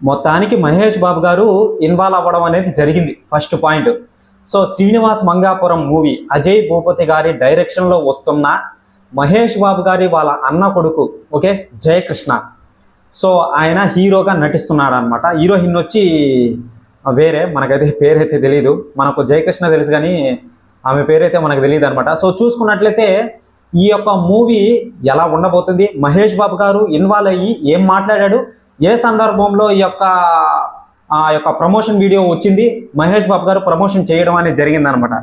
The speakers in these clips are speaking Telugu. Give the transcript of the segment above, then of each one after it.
మొత్తానికి మహేష్ బాబు గారు ఇన్వాల్వ్ అవ్వడం అనేది జరిగింది first point. So Srinivas Mangapuram movie Ajay Bhupathi గారి డైరెక్షన్లో వస్తున్న మహేష్ బాబు గారి వాళ్ళ అన్న కొడుకు ఓకే జయకృష్ణ. సో ఆయన హీరోగా నటిస్తున్నాడు అనమాట. హీరోయిన్ వచ్చి వేరే, మనకైతే పేరైతే తెలియదు. మనకు జయకృష్ణ తెలుసు కానీ ఆమె పేరైతే మనకు తెలియదు అనమాట. సో చూసుకున్నట్లయితే ఈ యొక్క మూవీ ఎలా ఉండబోతుంది, మహేష్ బాబు గారు ఇన్వాల్వ్ అయ్యి ఏం మాట్లాడాడు, ఏ సందర్భంలో ఈ యొక్క ప్రమోషన్ వీడియో వచ్చింది, మహేష్ బాబు గారు ప్రమోషన్ చేయడం అనేది జరిగిందనమాట.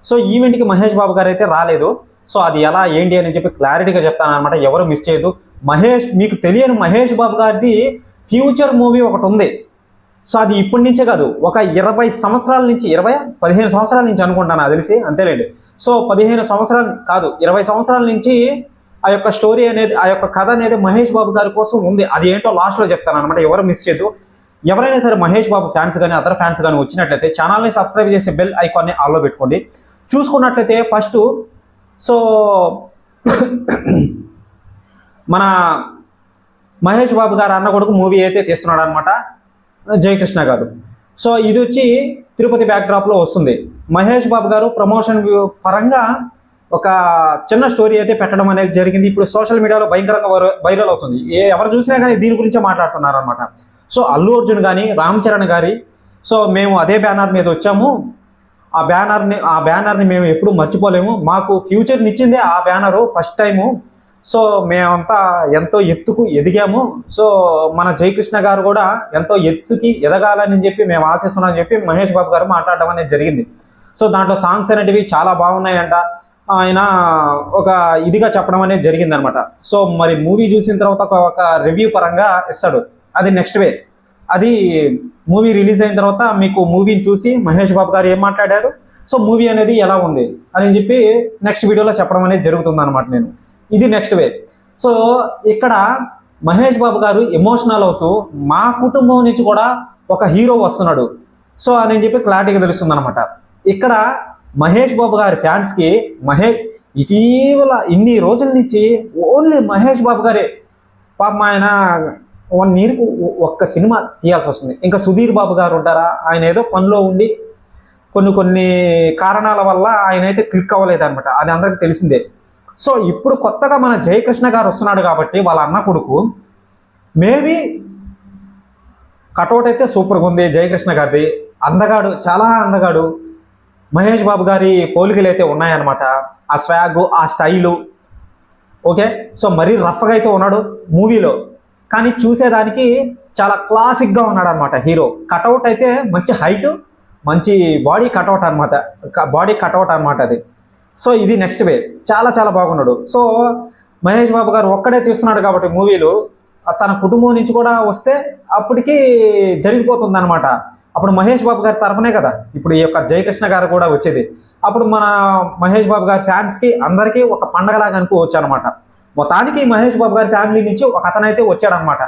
సో ఈవెంట్కి మహేష్ బాబు గారు అయితే రాలేదు. సో అది ఎలా ఏంటి అని చెప్పి క్లారిటీగా చెప్తాను అనమాట, ఎవరు మిస్ చేయదు. మీకు తెలియని మహేష్ బాబు గారిది ఫ్యూచర్ మూవీ ఒకటి ఉంది. సో అది ఇప్పటి నుంచే కాదు, ఒక 20 సంవత్సరాల నుంచి, 15 సంవత్సరాల నుంచి అనుకుంటాను నాకు తెలిసి, అంతేలేండి. సో 15 సంవత్సరాలు కాదు, 20 సంవత్సరాల నుంచి ఆ యొక్క స్టోరీ అనేది, ఆ యొక్క కథ అనేది మహేష్ బాబు గారి కోసం ఉంది. అది ఏంటో లాస్ట్లో చెప్తాను అనమాట, ఎవరు మిస్ చేయదు. ఎవరైనా సరే మహేష్ బాబు ఫ్యాన్స్ కానీ అదర్ ఫ్యాన్స్ కానీ వచ్చినట్లయితే ఛానల్ని సబ్స్క్రైబ్ చేసి బెల్ ఐకాన్ని ఆన్లో పెట్టుకోండి. చూసుకున్నట్లయితే ఫస్ట్ సో మన మహేష్ బాబు గారు అన్న కొడుకు మూవీ అయితే తీస్తున్నాడు అనమాట జయకృష్ణ గారు. సో ఇది వచ్చి తిరుపతి బ్యాక్డ్రాప్లో వస్తుంది. మహేష్ బాబు గారు ప్రమోషన్ పరంగా ఒక చిన్న స్టోరీ అయితే పెట్టడం అనేది జరిగింది. ఇప్పుడు సోషల్ మీడియాలో భయంకరంగా వైరల్ అవుతుంది. ఎవరు చూసినా కానీ దీని గురించే మాట్లాడుతున్నారు అనమాట. సో అల్లు అర్జున్ కానీ రామ్ చరణ్ గారి, సో మేము అదే బ్యానర్ మీద వచ్చాము, ఆ బ్యానర్ని మేము ఎప్పుడూ మర్చిపోలేము, మాకు ఫ్యూచర్ని ఇచ్చిందే ఆ బ్యానరు ఫస్ట్ టైము. సో మేమంతా ఎంతో ఎత్తుకు ఎదిగాము. సో మన జయకృష్ణ గారు కూడా ఎంతో ఎత్తుకి ఎదగాలని చెప్పి మేము ఆశిస్తున్నామని చెప్పి మహేష్ బాబు గారు మాట్లాడడం అనేది జరిగింది. సో దాంట్లో సాంగ్స్ అనేటివి చాలా బాగున్నాయంట, ఆయన ఒక ఇదిగా చెప్పడం అనేది జరిగిందనమాట. సో మరి మూవీ చూసిన తర్వాత ఒక రివ్యూ పరంగా ఇస్తాడు, అది నెక్స్ట్ వే. అది మూవీ రిలీజ్ అయిన తర్వాత మీకు మూవీని చూసి మహేష్ బాబు గారు ఏం మాట్లాడారు, సో మూవీ అనేది ఎలా ఉంది అని చెప్పి నెక్స్ట్ వీడియోలో చెప్పడం అనేది జరుగుతుంది అనమాట. ఇది నెక్స్ట్ వే. సో ఇక్కడ మహేష్ బాబు గారు ఎమోషనల్ అవుతూ మా కుటుంబం నుంచి కూడా ఒక హీరో వస్తున్నాడు సో అని చెప్పి క్లారిటీగా తెలుస్తుంది అనమాట. ఇక్కడ మహేష్ బాబు గారి ఫ్యాన్స్కి ఇటీవల ఇన్ని రోజుల నుంచి ఓన్లీ మహేష్ బాబు గారే, పాపం ఆయన 1 ఇయర్కు ఒక్క సినిమా తీయాల్సి వస్తుంది. ఇంకా సుధీర్ బాబు గారు ఉంటారా, ఆయన ఏదో పనిలో ఉండి కొన్ని కారణాల వల్ల ఆయన అయితే క్లిక్ అవ్వలేదు అనమాట, అది అందరికీ తెలిసిందే. సో ఇప్పుడు కొత్తగా మన జయకృష్ణ గారు వస్తున్నాడు కాబట్టి వాళ్ళ అన్న కొడుకు, మేబీ కటౌట్ అయితే సూపర్గా ఉంది జయకృష్ణ గారిది, అందగాడు, చాలా అందగాడు. మహేష్ బాబు గారి పోలికలు అయితే ఉన్నాయన్నమాట, ఆ స్వాగు, ఆ స్టైలు ఓకే. సో మరీ రఫ్గా అయితే ఉన్నాడు మూవీలో, కానీ చూసేదానికి చాలా క్లాసిక్గా ఉన్నాడు అనమాట హీరో. కటౌట్ అయితే మంచి హైటు, మంచి బాడీ కటౌట్ అనమాట అది. సో ఇది నెక్స్ట్ వే, చాలా బాగున్నాడు. సో మహేష్ బాబు గారు ఒక్కడే తీస్తున్నాడు కాబట్టి మూవీలు, తన కుటుంబం నుంచి కూడా వస్తే అప్పటికి జరిగిపోతుంది అనమాట. అప్పుడు మహేష్ బాబు గారి తరపునే కదా ఇప్పుడు ఈ యొక్క జయకృష్ణ గారు కూడా వచ్చేది. అప్పుడు మన మహేష్ బాబు గారి ఫ్యాన్స్కి అందరికీ ఒక పండగలాగా అనుకోవచ్చు అనమాట. మొత్తానికి మహేష్ బాబు గారి ఫ్యామిలీ నుంచి ఒక అతనైతే వచ్చాడనమాట.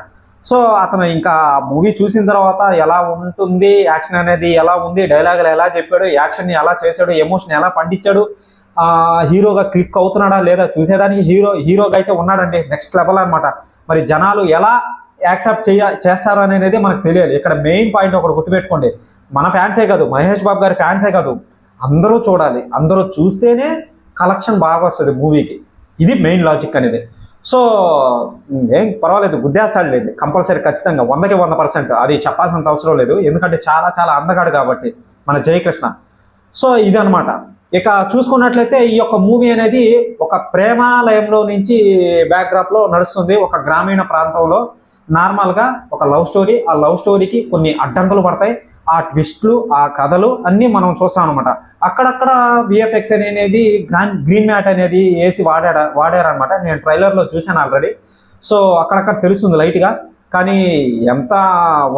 సో అతను ఇంకా మూవీ చూసిన తర్వాత ఎలా ఉంటుంది, యాక్షన్ అనేది ఎలా ఉంది, డైలాగులు ఎలా చెప్పాడు, యాక్షన్ని ఎలా చేశాడు, ఎమోషన్ ఎలా పండించాడు, హీరోగా క్లిక్ అవుతున్నాడా లేదా చూసేదానికి హీరోగా అయితే ఉన్నాడండి, నెక్స్ట్ లెవెల్ అనమాట. మరి జనాలు ఎలా యాక్సెప్ట్ చేస్తారు అనేది మనకు తెలియాలి. ఇక్కడ మెయిన్ పాయింట్ ఒకటి గుర్తుపెట్టుకోండి, మన ఫ్యాన్సే కాదు, మహేష్ బాబు గారి ఫ్యాన్సే కాదు, అందరూ చూడాలి, అందరూ చూస్తేనే కలెక్షన్ బాగా వస్తుంది మూవీకి. ఇది మెయిన్ లాజిక్ అనేది. సో ఏం పర్వాలేదు, గుద్దేస్తాడు లేదు కంపల్సరీ, ఖచ్చితంగా 100కి 100%, అది చెప్పాల్సినంత అవసరం లేదు, ఎందుకంటే చాలా అందగాడు కాబట్టి మన జయకృష్ణ. సో ఇదనమాట. ఇక చూసుకున్నట్లయితే ఈ యొక్క మూవీ అనేది ఒక ప్రేమాలయంలో నుంచి బ్యాక్డ్రాప్లో నడుస్తుంది, ఒక గ్రామీణ ప్రాంతంలో. నార్మల్గా ఒక లవ్ స్టోరీ, ఆ లవ్ స్టోరీకి కొన్ని అడ్డంకులు పడతాయి, ఆ ట్విస్ట్లు, ఆ కథలు అన్నీ మనం చూస్తాం అనమాట. అక్కడక్కడ విఎఫ్ఎక్స్ అనేది గ్రీన్ మ్యాట్ అనేది వేసి వాడారనమాట. నేను ట్రైలర్లో చూశాను ఆల్రెడీ. సో అక్కడక్కడ తెలుస్తుంది లైట్గా, కానీ ఎంత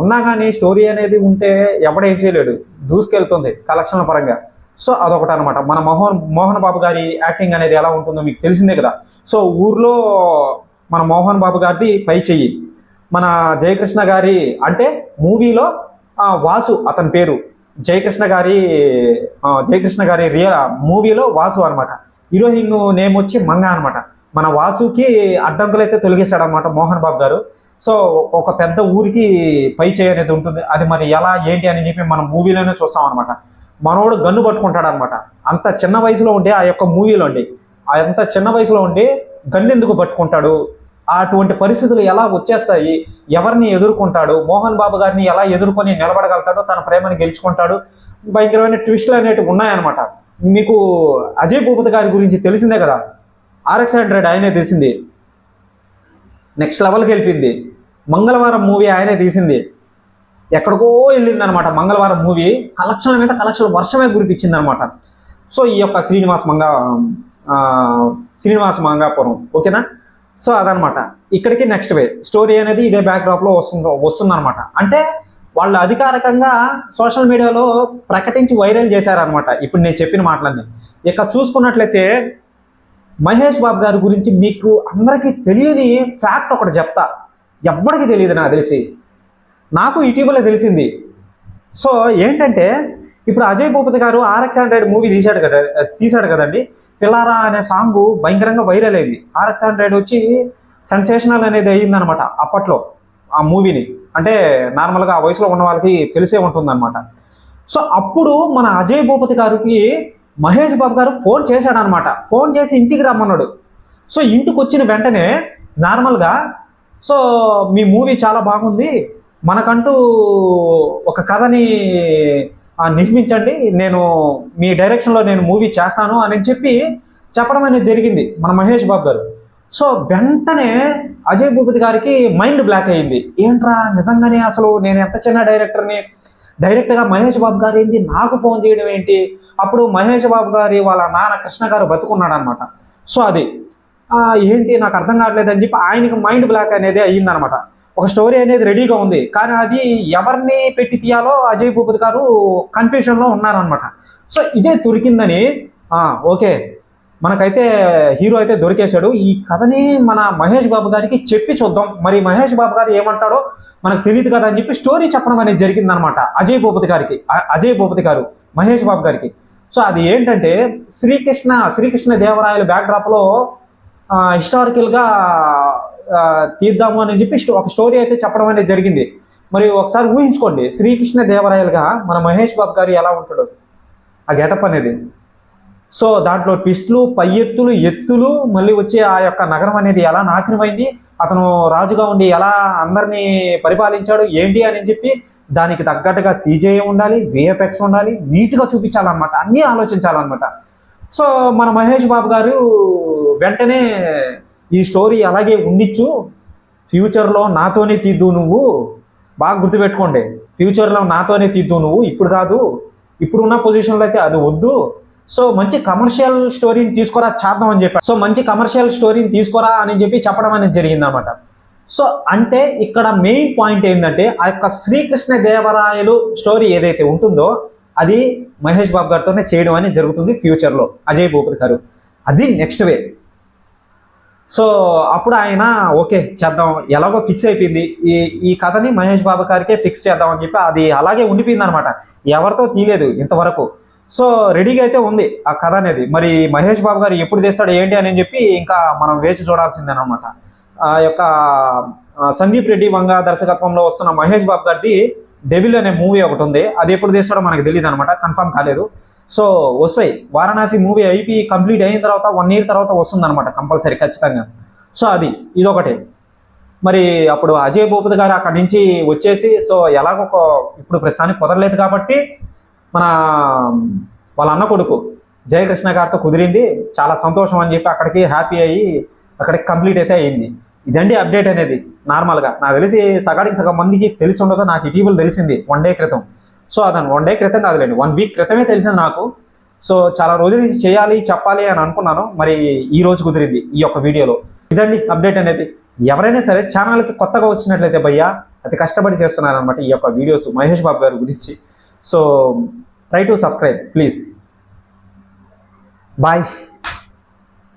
ఉన్నా కానీ స్టోరీ అనేది ఉంటే ఎవడేం చేయలేడు, దూసుకెళ్తుంది కలెక్షన్ల పరంగా. సో అదొకటి అనమాట. మన మోహన్ బాబు గారి యాక్టింగ్ అనేది ఎలా ఉంటుందో మీకు తెలిసిందే కదా. సో ఊర్లో మన మోహన్ బాబు గారిది పై చెయ్యి, మన జయకృష్ణ గారి అంటే మూవీలో వాసు అతని పేరు, జయకృష్ణ గారి రియల్ మూవీలో వాసు అనమాట. హీరోయిన్ నేమ్ వచ్చి మంగ అనమాట. మన వాసుకి అడ్డంకులు అయితే తొలగిస్తాడు అనమాట మోహన్ బాబు గారు. సో ఒక పెద్ద ఊరికి పై చేయి అనేది ఉంటుంది. అది మరి ఎలా ఏంటి అని చెప్పి మనం మూవీలోనే చూస్తాం అనమాట. మనోడు గన్ను పట్టుకుంటాడు అనమాట. అంత చిన్న వయసులో ఉండి ఆ యొక్క మూవీలో ఉండి అంత చిన్న వయసులో ఉండి గన్ను ఎందుకు పట్టుకుంటాడు, అటువంటి పరిస్థితులు ఎలా వచ్చేస్తాయి, ఎవరిని ఎదుర్కొంటాడు, మోహన్ బాబు గారిని ఎలా ఎదుర్కొని నిలబడగలుగుతాడో, తన ప్రేమని గెలుచుకుంటాడు. భయంకరమైన ట్విస్టులు అనేటివి ఉన్నాయన్నమాట. మీకు అజయ్ భూపతి గారి గురించి తెలిసిందే కదా, RX-100 ఆయనే తీసింది, నెక్స్ట్ లెవెల్కి వెళ్ళింది. మంగళవారం మూవీ ఆయనే తీసింది, ఎక్కడికో వెళ్ళింది అనమాట. మంగళవారం మూవీ కలెక్షన్ల మీద కలెక్షన్ వర్షమే కురిపించింది అనమాట. సో ఈ యొక్క శ్రీనివాస్ మంగాపురం, ఓకేనా. సో అదనమాట ఇక్కడికి నెక్స్ట్ వే స్టోరీ అనేది ఇదే బ్యాక్డ్రాప్లో వస్తుందన్నమాట. అంటే వాళ్ళు అధికారికంగా సోషల్ మీడియాలో ప్రకటించి వైరల్ చేశారనమాట ఇప్పుడు నేను చెప్పిన మాటలన్నీ. ఇక చూసుకున్నట్లయితే మహేష్ బాబు గారి గురించి మీకు అందరికీ తెలియని ఫ్యాక్ట్ ఒకటి చెప్తా, ఎవ్వడికి తెలియదు నాకు తెలిసి, నాకు ఇటీవల తెలిసింది. సో ఏంటంటే ఇప్పుడు అజయ్ భూపతి గారు RX-100 మూవీ తీశాడు కదండి. పిల్లారా అనే సాంగ్ భయంకరంగా వైరల్ అయింది. RX-100 వచ్చి సెన్సేషనల్ అనేది అయ్యిందనమాట అప్పట్లో ఆ మూవీని. అంటే నార్మల్గా ఆ వయసులో ఉన్న వాళ్ళకి తెలిసే ఉంటుందన్నమాట. సో అప్పుడు మన అజయ్ భూపతి గారికి మహేష్ బాబు గారు ఫోన్ చేశాడనమాట. ఫోన్ చేసి ఇంటికి రమ్మన్నాడు. సో ఇంటికి వచ్చిన వెంటనే నార్మల్గా సో మీ మూవీ చాలా బాగుంది, మనకంటూ ఒక కథని నిర్మించండి, నేను మీ డైరెక్షన్లో నేను మూవీ చేస్తాను అని చెప్పి చెప్పడం అనేది జరిగింది మన మహేష్ బాబు గారు. సో వెంటనే అజయ్ భూపతి గారికి మైండ్ బ్లాక్ అయ్యింది. ఏంట్రా నిజంగానే అసలు నేను ఎంత చిన్న డైరెక్టర్ని, డైరెక్ట్గా మహేష్ బాబు గారు ఏంటి నాకు ఫోన్ చేయడం ఏంటి. అప్పుడు మహేష్ బాబు గారి వాళ్ళ నాన్న కృష్ణ గారు బతుకున్నాడు అనమాట. సో అది ఏంటి నాకు అర్థం కావట్లేదు అని చెప్పి ఆయనకి మైండ్ బ్లాక్ అనేది అయ్యిందనమాట. ఒక స్టోరీ అనేది రెడీగా ఉంది, కానీ అది ఎవరిని పెట్టి తీయాలో అజయ్ భూపతి గారు కన్ఫ్యూషన్లో ఉన్నారనమాట. సో ఇదే దొరికిందని ఓకే మనకైతే హీరో అయితే దొరికేశాడు, ఈ కథని మన మహేష్ బాబు గారికి చెప్పి చూద్దాం, మరి మహేష్ బాబు గారు ఏమంటాడో మనకు తెలియదు కదా అని చెప్పి స్టోరీ చెప్పడం అనేది జరిగిందనమాట అజయ్ భూపతి గారు మహేష్ బాబు గారికి. సో అది ఏంటంటే శ్రీకృష్ణ దేవరాయల బ్యాక్డ్రాప్లో హిస్టారికల్గా తీద్దాము అని చెప్పి ఒక స్టోరీ అయితే చెప్పడం అనేది జరిగింది. మరి ఒకసారి ఊహించుకోండి, శ్రీకృష్ణ దేవరాయలుగా మన మహేష్ బాబు గారు ఎలా ఉంటాడు ఆ గెటప్ అనేది. సో దాంట్లో ట్విస్టులు, పై ఎత్తులు, మళ్ళీ వచ్చే ఆ యొక్క నగరం అనేది ఎలా నాశనమైంది, అతను రాజుగా ఉండి ఎలా అందరినీ పరిపాలించాడు ఏంటి అని చెప్పి దానికి తగ్గట్టుగా CGI ఉండాలి, VFX ఉండాలి, నీట్గా చూపించాలన్నమాట, అన్నీ ఆలోచించాలన్నమాట. సో మన మహేష్ బాబు గారు వెంటనే ఈ స్టోరీ అలాగే ఉండిచ్చు, ఫ్యూచర్లో నాతోనే తీద్దు నువ్వు, బాగా గుర్తుపెట్టుకోండి, ఫ్యూచర్లో నాతోనే తీద్దు నువ్వు, ఇప్పుడు కాదు, ఇప్పుడున్న పొజిషన్లో అయితే అది వద్దు. సో మంచి కమర్షియల్ స్టోరీని తీసుకురా చేద్దాం అని చెప్పి, సో మంచి కమర్షియల్ స్టోరీని తీసుకురా అని చెప్పి చెప్పడం అనేది జరిగిందన్నమాట. సో అంటే ఇక్కడ మెయిన్ పాయింట్ ఏంటంటే ఆ యొక్క శ్రీకృష్ణ దేవరాయలు స్టోరీ ఏదైతే ఉంటుందో అది మహేష్ బాబు గారితోనే చేయడం అనేది జరుగుతుంది ఫ్యూచర్లో అజయ్ భూపతి గారు. అది నెక్స్ట్ వే. సో అప్పుడు ఆయన ఓకే చేద్దాం, ఎలాగో ఫిక్స్ అయిపోయింది, ఈ కథని మహేష్ బాబు గారికే ఫిక్స్ చేద్దాం అని చెప్పి అది అలాగే ఉండిపోయింది అనమాట, ఎవరితో తీయలేదు ఇంతవరకు. సో రెడీగా అయితే ఉంది ఆ కథ అనేది. మరి మహేష్ బాబు గారు ఎప్పుడు తీస్తాడు ఏంటి అని చెప్పి ఇంకా మనం వేచి చూడాల్సిందేనమాట. ఆ యొక్క సందీప్ రెడ్డి వంగ దర్శకత్వంలో వస్తున్న మహేష్ బాబు గారిది డెవిల్ అనే మూవీ ఒకటి ఉంది, అది ఎప్పుడు తీస్తాడో మనకు తెలియదు అనమాట, కన్ఫర్మ్ కాలేదు. సో వస్తాయి, వారణాసి మూవీ కంప్లీట్ అయిన తర్వాత 1 year తర్వాత వస్తుందన్నమాట కంపల్సరీ ఖచ్చితంగా. సో అది ఇదొకటి. మరి అప్పుడు అజయ్ భూపతి గారు అక్కడి నుంచి వచ్చేసి సో ఎలాగో ఇప్పుడు ప్రస్తుతానికి కుదరలేదు కాబట్టి వాళ్ళ అన్న కొడుకు జయకృష్ణ గారితో కుదిరింది, చాలా సంతోషం అని చెప్పి అక్కడికి హ్యాపీ అయ్యి అక్కడికి కంప్లీట్ అయితే అయింది. ఇదండి అప్డేట్ అనేది. నార్మల్గా నాకు తెలిసి సగం మందికి తెలిసి ఉండదో, నాకు ఇటీవల తెలిసింది 1 day క్రితం. సో అతను 1 day క్రితం కాదులేండి, 1 week క్రితమే తెలిసింది నాకు. సో చాలా రోజుల నుంచి చేయాలి చెప్పాలి అని అనుకున్నాను, మరి ఈ రోజు కుదిరింది ఈ యొక్క వీడియోలో. ఇదండి అప్డేట్ అనేది. ఎవరైనా సరే ఛానల్కి కొత్తగా వచ్చినట్లయితే భయ్యా అతి కష్టపడి చేస్తున్నారనమాట ఈ యొక్క వీడియోస్ మహేష్ బాబు గారి గురించి. So try to subscribe please. Bye.